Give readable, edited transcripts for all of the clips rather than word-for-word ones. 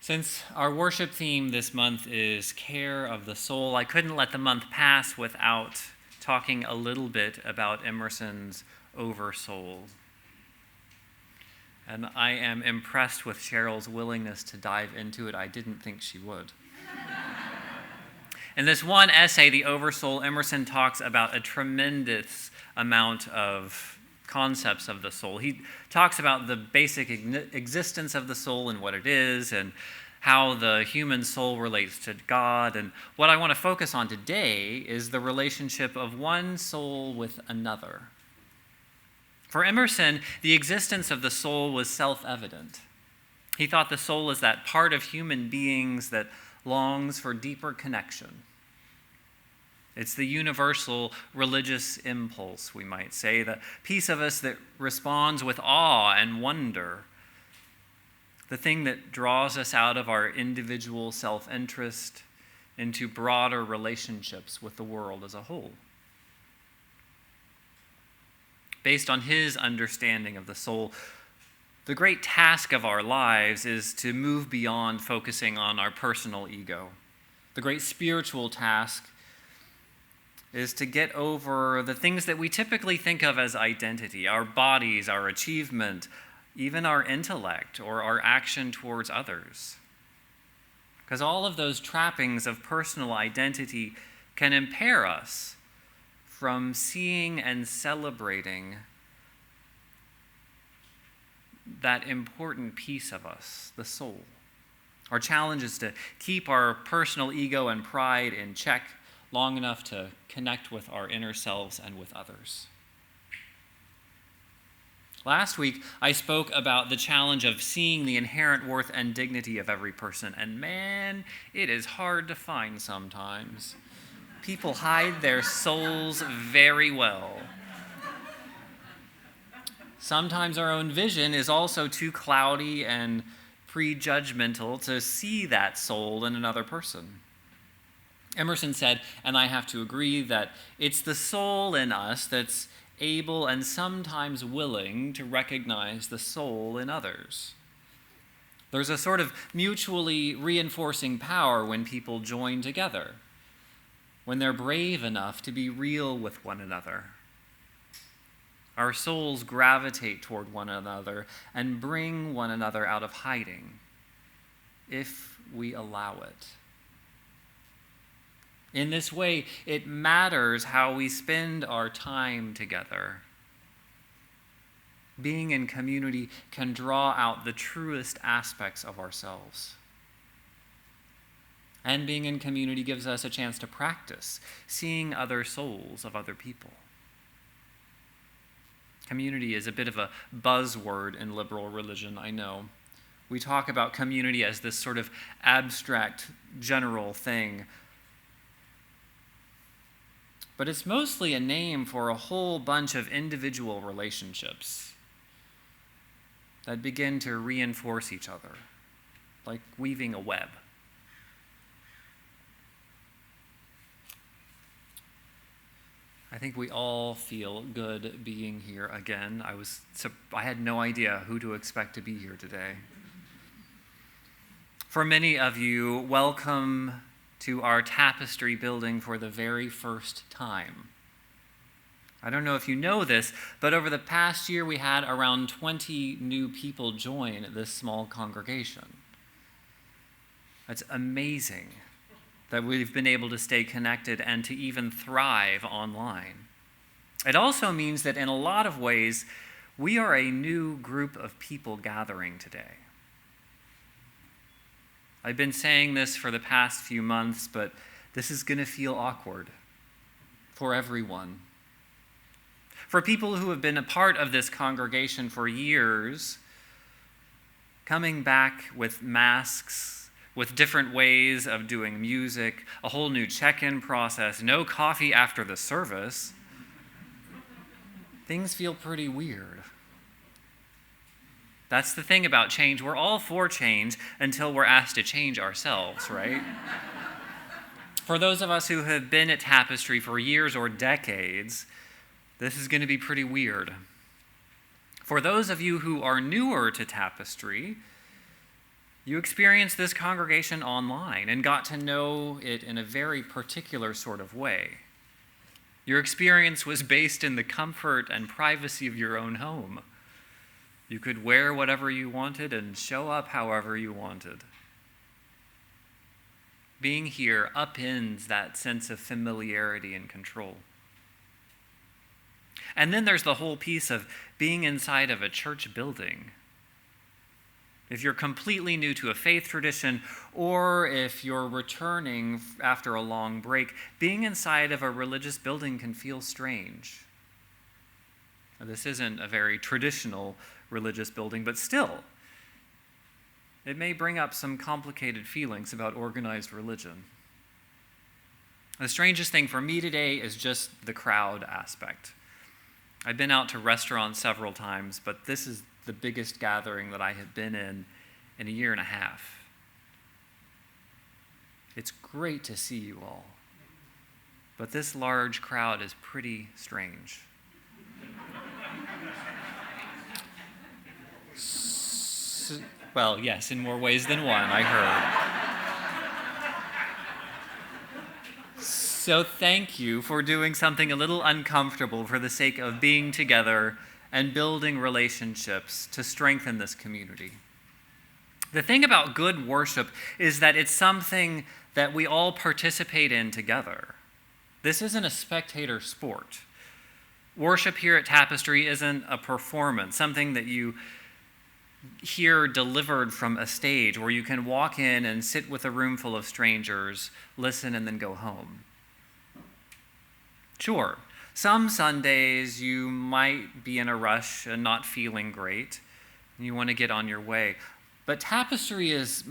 Since our worship theme this month is care of the soul, I couldn't let the month pass without talking a little bit about Emerson's Oversoul. And I am impressed with Cheryl's willingness to dive into it. I didn't think she would. In this one essay, The Oversoul, Emerson talks about a tremendous amount of concepts of the soul. He talks about the basic existence of the soul and what it is, and how the human soul relates to God. And what I want to focus on today is the relationship of one soul with another. For Emerson, the existence of the soul was self-evident. He thought the soul is that part of human beings that longs for deeper connection. It's the universal religious impulse, we might say, the piece of us that responds with awe and wonder, the thing that draws us out of our individual self-interest into broader relationships with the world as a whole. Based on his understanding of the soul, the great task of our lives is to move beyond focusing on our personal ego. The great spiritual task is to get over the things that we typically think of as identity, our bodies, our achievement, even our intellect or our action towards others. Because all of those trappings of personal identity can impair us from seeing and celebrating that important piece of us, the soul. Our challenge is to keep our personal ego and pride in check long enough to connect with our inner selves and with others. Last week, I spoke about the challenge of seeing the inherent worth and dignity of every person, and man, it is hard to find sometimes. People hide their souls very well. Sometimes our own vision is also too cloudy and prejudgmental to see that soul in another person. Emerson said, and I have to agree, that it's the soul in us that's able and sometimes willing to recognize the soul in others. There's a sort of mutually reinforcing power when people join together, when they're brave enough to be real with one another. Our souls gravitate toward one another and bring one another out of hiding, if we allow it. In this way, it matters how we spend our time together. Being in community can draw out the truest aspects of ourselves. And being in community gives us a chance to practice seeing other souls of other people. Community is a bit of a buzzword in liberal religion, I know. We talk about community as this sort of abstract, general thing. But it's mostly a name for a whole bunch of individual relationships that begin to reinforce each other, like weaving a web. I think we all feel good being here again. I had no idea who to expect to be here today. For many of you, welcome to our tapestry building for the very first time. I don't know if you know this, but over the past year we had around 20 new people join this small congregation. It's amazing that we've been able to stay connected and to even thrive online. It also means that in a lot of ways, we are a new group of people gathering today. I've been saying this for the past few months, but this is going to feel awkward for everyone. For people who have been a part of this congregation for years, coming back with masks, with different ways of doing music, a whole new check-in process, no coffee after the service, things feel pretty weird. That's the thing about change. We're all for change until we're asked to change ourselves, right? For those of us who have been at Tapestry for years or decades, this is going to be pretty weird. For those of you who are newer to Tapestry, You experienced this congregation online and got to know it in a very particular sort of way. Your experience was based in the comfort and privacy of your own home. You could wear whatever you wanted and show up however you wanted. Being here upends that sense of familiarity and control. And then there's the whole piece of being inside of a church building. If you're completely new to a faith tradition, or if you're returning after a long break, being inside of a religious building can feel strange. Now, this isn't a very traditional religious building, but still, it may bring up some complicated feelings about organized religion. The strangest thing for me today is just the crowd aspect. I've been out to restaurants several times, but this is the biggest gathering that I have been in a year and a half. It's great to see you all, but this large crowd is pretty strange. Well, yes, in more ways than one, I heard. So thank you for doing something a little uncomfortable for the sake of being together and building relationships to strengthen this community. The thing about good worship is that it's something that we all participate in together. This isn't a spectator sport. Worship here at Tapestry isn't a performance, something that you hear delivered from a stage where you can walk in and sit with a room full of strangers, listen, and then go home. Sure, some Sundays you might be in a rush and not feeling great, and you want to get on your way. But Tapestry is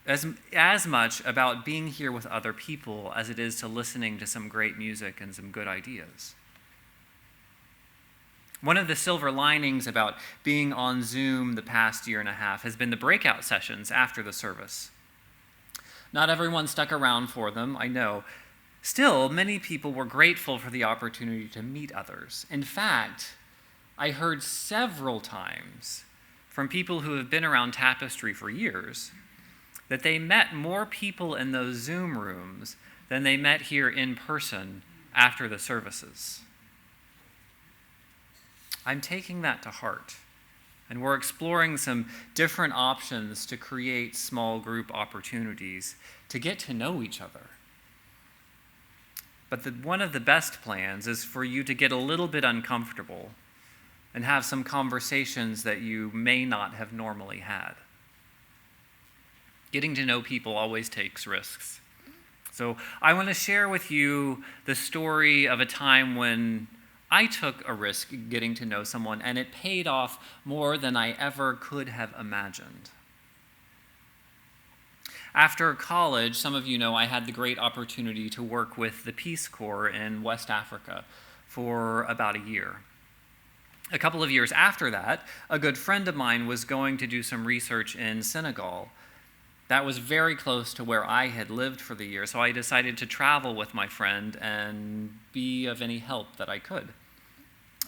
as much about being here with other people as it is to listening to some great music and some good ideas. One of the silver linings about being on Zoom the past year and a half has been the breakout sessions after the service. Not everyone stuck around for them, I know. Still, many people were grateful for the opportunity to meet others. In fact, I heard several times from people who have been around Tapestry for years that they met more people in those Zoom rooms than they met here in person after the services. I'm taking that to heart, and we're exploring some different options to create small group opportunities to get to know each other. But one of the best plans is for you to get a little bit uncomfortable and have some conversations that you may not have normally had. Getting to know people always takes risks. So I want to share with you the story of a time when I took a risk getting to know someone, and it paid off more than I ever could have imagined. After college, some of you know I had the great opportunity to work with the Peace Corps in West Africa for about a year. A couple of years after that, a good friend of mine was going to do some research in Senegal. That was very close to where I had lived for the year, so I decided to travel with my friend and be of any help that I could.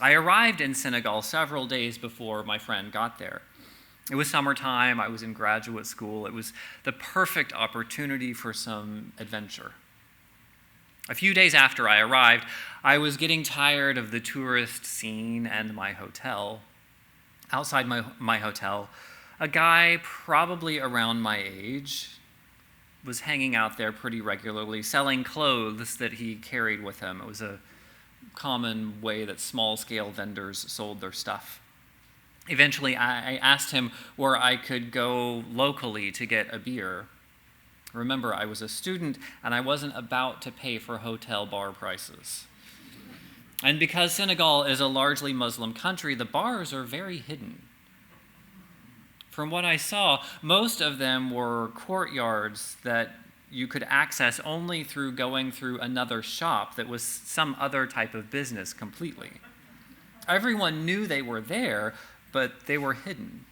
I arrived in Senegal several days before my friend got there. It was summertime, I was in graduate school. It was the perfect opportunity for some adventure. A few days after I arrived, I was getting tired of the tourist scene and my hotel. Outside my hotel, a guy probably around my age was hanging out there pretty regularly, selling clothes that he carried with him. It was a common way that small-scale vendors sold their stuff. Eventually, I asked him where I could go locally to get a beer. Remember, I was a student, and I wasn't about to pay for hotel bar prices. And because Senegal is a largely Muslim country, the bars are very hidden. From what I saw, most of them were courtyards that you could access only through going through another shop that was some other type of business completely. Everyone knew they were there, but they were hidden.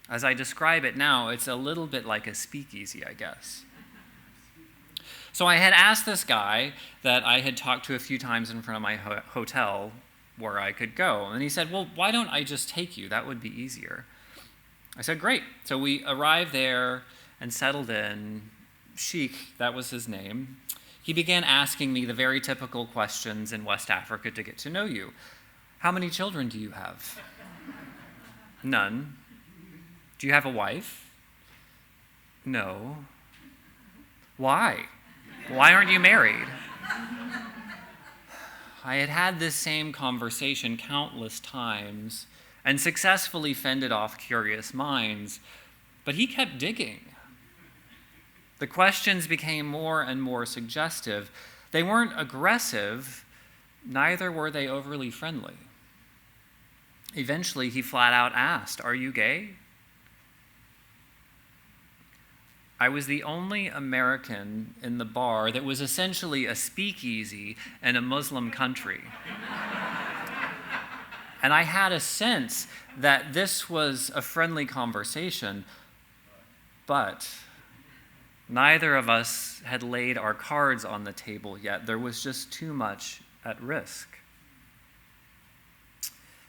As I describe it now, it's a little bit like a speakeasy, I guess. So I had asked this guy that I had talked to a few times in front of my hotel where I could go. And he said, well, why don't I just take you? That would be easier. I said, great. So we arrived there and settled in. Sheikh, that was his name. He began asking me the very typical questions in West Africa to get to know you. How many children do you have? None. Do you have a wife? No. Why? Why aren't you married? I had had this same conversation countless times and successfully fended off curious minds, but he kept digging. The questions became more and more suggestive. They weren't aggressive, neither were they overly friendly. Eventually, he flat out asked, "Are you gay?" I was the only American in the bar that was essentially a speakeasy in a Muslim country. And I had a sense that this was a friendly conversation, but neither of us had laid our cards on the table yet. There was just too much at risk.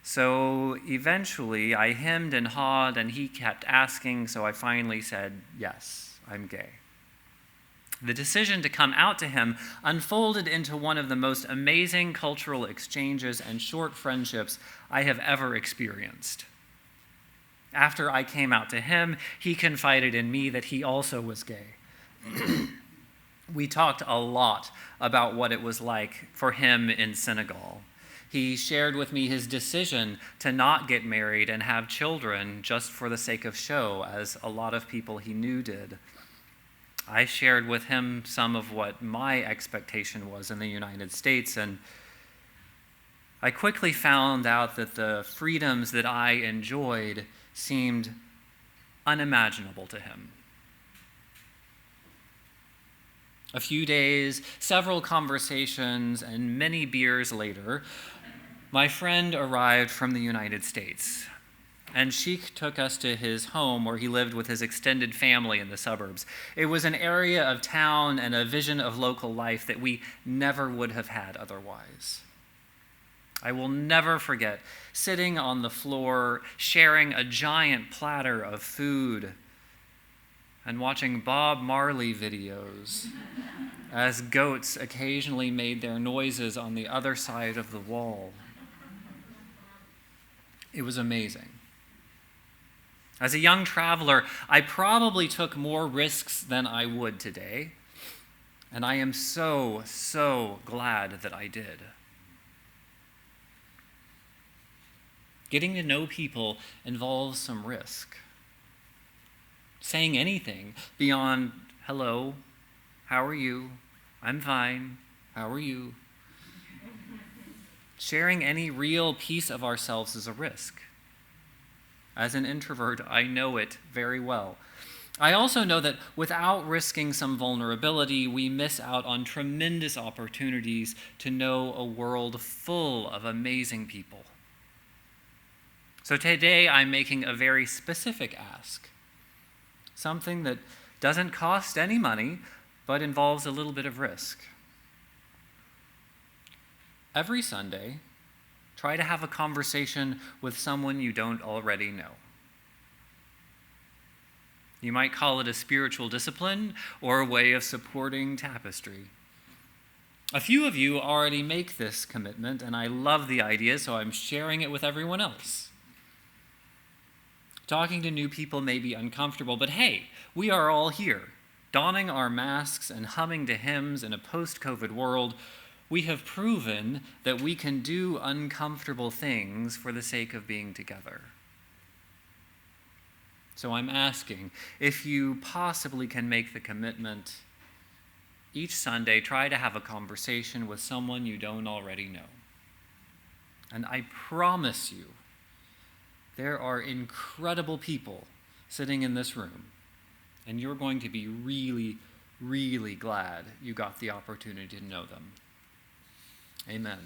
So eventually, I hemmed and hawed, and he kept asking, so I finally said, yes, I'm gay. The decision to come out to him unfolded into one of the most amazing cultural exchanges and short friendships I have ever experienced. After I came out to him, he confided in me that he also was gay. We talked a lot about what it was like for him in Senegal. He shared with me his decision to not get married and have children just for the sake of show, as a lot of people he knew did. I shared with him some of what my expectation was in the United States, and I quickly found out that the freedoms that I enjoyed seemed unimaginable to him. A few days, several conversations, and many beers later, my friend arrived from the United States, and Sheikh took us to his home where he lived with his extended family in the suburbs. It was an area of town and a vision of local life that we never would have had otherwise. I will never forget sitting on the floor, sharing a giant platter of food, and watching Bob Marley videos as goats occasionally made their noises on the other side of the wall. It was amazing. As a young traveler, I probably took more risks than I would today, and I am so, so glad that I did. Getting to know people involves some risk. Saying anything beyond, hello, how are you? I'm fine, how are you? Sharing any real piece of ourselves is a risk. As an introvert, I know it very well. I also know that without risking some vulnerability, we miss out on tremendous opportunities to know a world full of amazing people. So today, I'm making a very specific ask. Something that doesn't cost any money, but involves a little bit of risk. Every Sunday, try to have a conversation with someone you don't already know. You might call it a spiritual discipline or a way of supporting tapestry. A few of you already make this commitment, and I love the idea, so I'm sharing it with everyone else. Talking to new people may be uncomfortable, but hey, we are all here, donning our masks and humming to hymns in a post-COVID world. We have proven that we can do uncomfortable things for the sake of being together. So I'm asking, if you possibly can make the commitment, each Sunday try to have a conversation with someone you don't already know. And I promise you, there are incredible people sitting in this room, and you're going to be really, really glad you got the opportunity to know them. Amen.